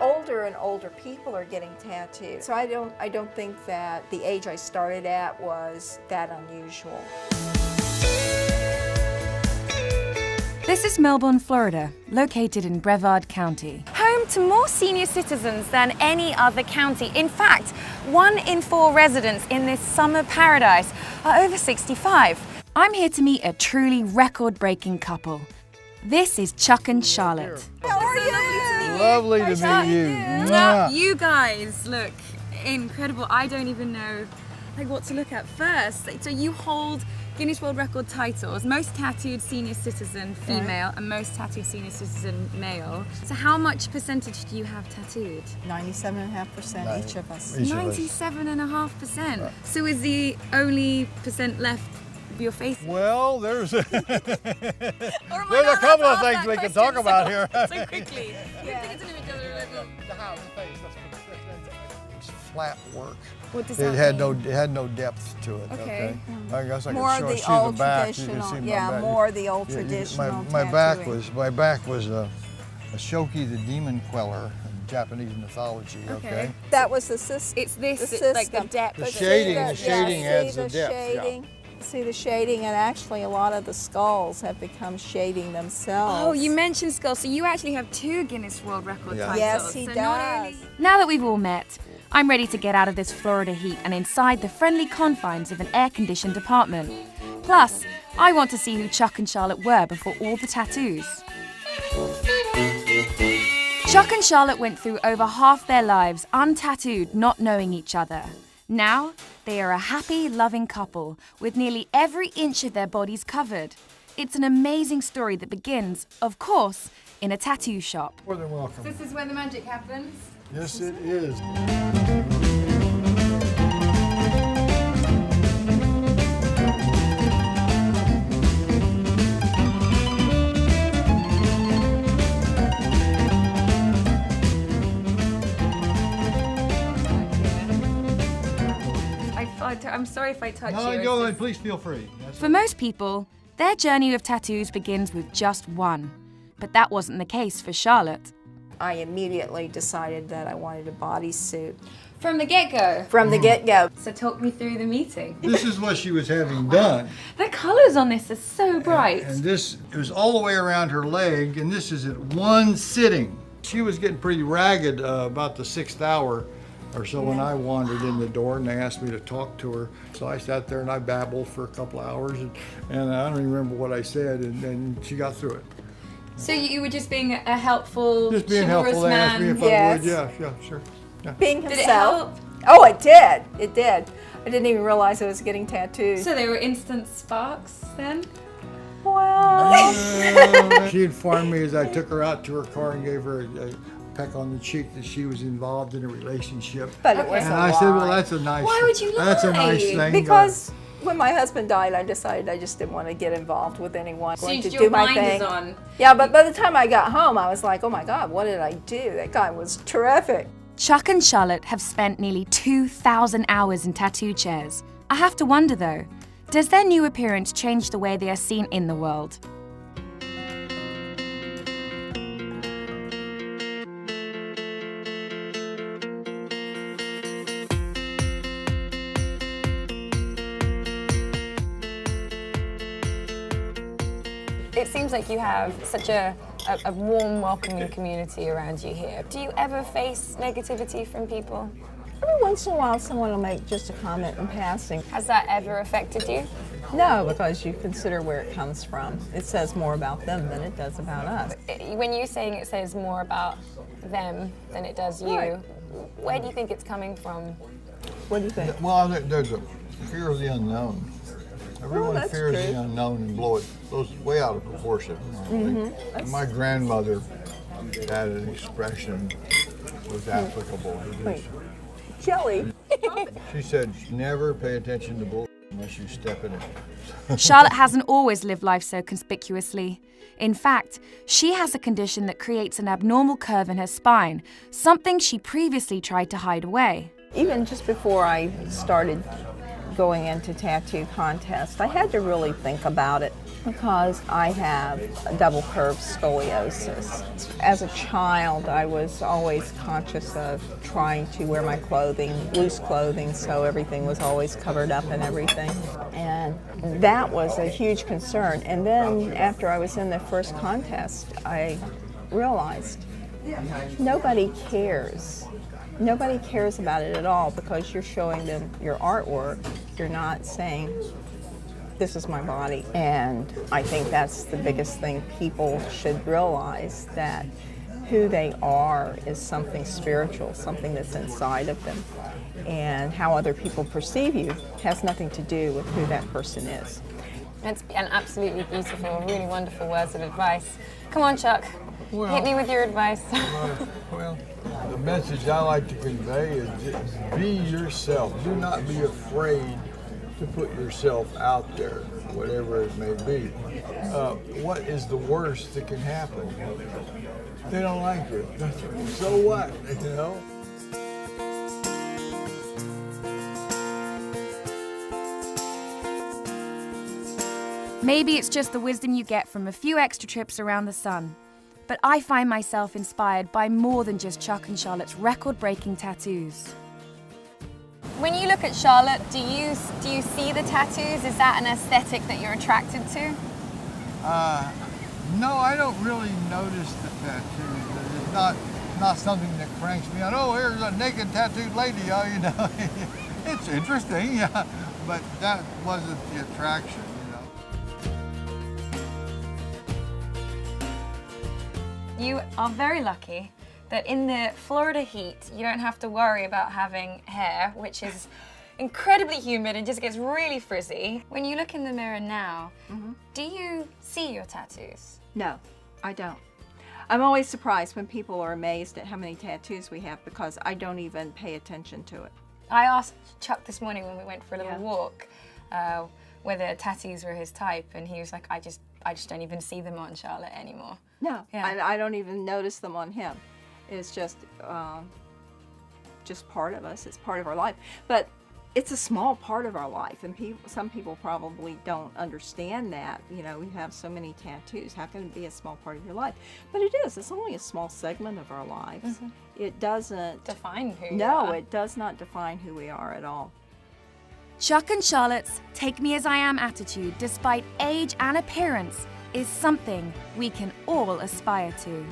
older and older people are getting tattooed. So I don't think that the age I started at was that unusual. This is Melbourne, Florida, located in Brevard County. Home to more senior citizens than any other county. In fact, 1 in 4 residents in this summer paradise are over 65. I'm here to meet a truly record-breaking couple. This is Chuck and Charlotte. How are you? Lovely to meet you. Mwah. You guys look incredible. I don't even know what to look at first. So you hold Guinness World Record titles, most tattooed senior citizen female and most tattooed senior citizen male. So how much percentage do you have tattooed? 97.5% each of us. 97.5%. Right. So is the only percent left of your face? Well, there's a couple of things we can talk about here. So quickly. The house, the face, it's flat work. What does It that had mean? It had no depth to it. Okay. I guess I More can of the see old the back. You traditional, can see yeah, my back. more of the old Yeah, traditional my back tattooing. was a Shoki, the demon queller in Japanese mythology. Okay. That was the system. It's this, the it's like the system. depth. The But see shading adds see the depth. Shading, See the shading, and actually a lot of the skulls have become shading themselves. Oh, you mentioned skulls, so you actually have 2 Guinness World Record titles. Yes, he So does. Now that we've all met, I'm ready to get out of this Florida heat and inside the friendly confines of an air-conditioned apartment. Plus, I want to see who Chuck and Charlotte were before all the tattoos. Chuck and Charlotte went through over half their lives untattooed, not knowing each other. Now, they are a happy, loving couple with nearly every inch of their bodies covered. It's an amazing story that begins, of course, in a tattoo shop. More than welcome. This is where the magic happens. Yes, it is. I'm sorry if I touch you. No, go ahead. Please feel free. For most people, their journey of tattoos begins with just one. But that wasn't the case for Charlotte. I immediately decided that I wanted a bodysuit. From the get-go? From the get-go. So talk me through the meeting. This is what she was having done. The colours on this are so bright. And this, it was all the way around her leg, and this is at one sitting. She was getting pretty ragged about the 6th hour or so when I wandered in the door, and they asked me to talk to her. So I sat there and I babbled for a couple hours, and I don't even remember what I said, and she got through it. So you were just being a helpful, Just being chivalrous helpful. They asked me man. if I would. Yeah, sure. Yeah. Being Did himself. it help? Oh, it did. It did. I didn't even realize I was getting tattooed. So there were instant sparks then? Well, She informed me as I took her out to her car and gave her a peck on the cheek that she was involved in a relationship. but it was And a I said, well, lie. that's a nice. Why would you That's a nice lie? thing. Because when my husband died, I decided I just didn't want to get involved with anyone. So Going you to had do your my blinders thing. on. Yeah, but by the time I got home, I was like, oh my God, what did I do? That guy was terrific. Chuck and Charlotte have spent nearly 2,000 hours in tattoo chairs. I have to wonder though, does their new appearance change the way they are seen in the world? It seems like you have such a warm, welcoming community around you here. Do you ever face negativity from people? Every once in a while, someone will make just a comment in passing. Has that ever affected you? No, because you consider where it comes from. It says more about them than it does about us. When you're saying it says more about them than it does you, Right. where do you think it's coming from? What do you think? Well, I think there's a fear of the unknown. Everyone that's fears true. the unknown and blows way out of proportion. And my grandmother had an expression that was applicable to this. Wait. Kelly. She said, never pay attention to bull unless you step in it. Charlotte hasn't always lived life so conspicuously. In fact, she has a condition that creates an abnormal curve in her spine, something she previously tried to hide away. Even just before I started going into tattoo contests, I had to really think about it. because I have a double curve scoliosis. As a child, I was always conscious of trying to wear my clothing, loose clothing, so everything was always covered up and everything. And that was a huge concern. And then after I was in the first contest, I realized nobody cares. Nobody cares about it at all because you're showing them your artwork. You're not saying, this is my body. And I think that's the biggest thing people should realize, that who they are is something spiritual, something that's inside of them. And how other people perceive you has nothing to do with who that person is. It's an absolutely beautiful, really wonderful words of advice. Come on, Chuck, hit me with your advice. Well, the message I like to convey is just be yourself. Do not be afraid to put yourself out there, whatever it may be. What is the worst that can happen? They don't like you. So what, you know? Maybe it's just the wisdom you get from a few extra trips around the sun. But I find myself inspired by more than just Chuck and Charlotte's record-breaking tattoos. When you look at Charlotte, do you see the tattoos? Is that an aesthetic that you're attracted to? No, I don't really notice the tattoos. It's not something that cranks me out. Oh, here's a naked tattooed lady. Oh, you know, it's interesting, yeah. But that wasn't the attraction, you know. You are very lucky that in the Florida heat, you don't have to worry about having hair, which is incredibly humid and just gets really frizzy. When you look in the mirror now, do you see your tattoos? No, I don't. I'm always surprised when people are amazed at how many tattoos we have because I don't even pay attention to it. I asked Chuck this morning when we went for a little walk whether tattoos were his type, and he was like, I just don't even see them on Charlotte anymore. No, Yeah. I don't even notice them on him. It's just part of us. It's part of our life. But it's a small part of our life, and some people probably don't understand that. You know, we have so many tattoos. How can it be a small part of your life? But it is. It's only a small segment of our lives. It doesn't Define who you No, are. it does not define who we are at all. Chuck and Charlotte's take me as I am attitude, despite age and appearance, is something we can all aspire to.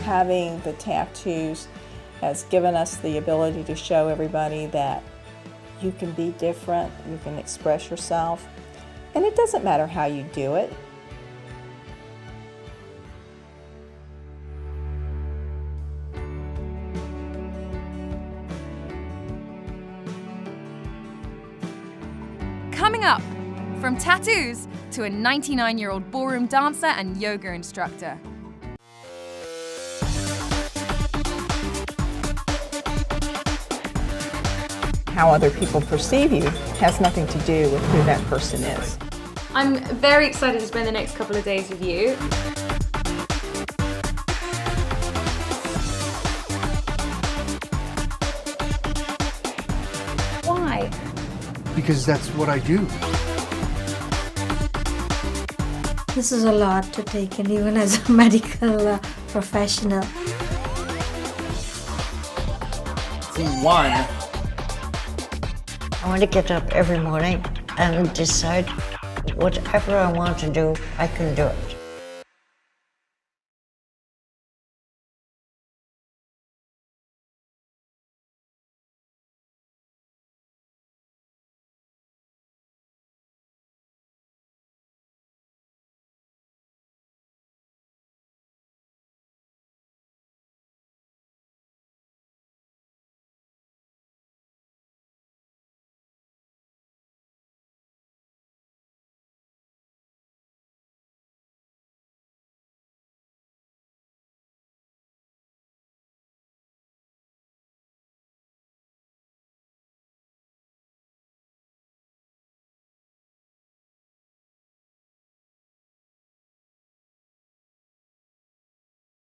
Having the tattoos has given us the ability to show everybody that you can be different, you can express yourself, and it doesn't matter how you do it. Coming up, from tattoos to a 99-year-old ballroom dancer and yoga instructor. How other people perceive you has nothing to do with who that person is. I'm very excited to spend the next couple of days with you. Why? Because that's what I do. This is a lot to take in, even as a medical professional. One. I want to get up every morning and decide whatever I want to do, I can do it.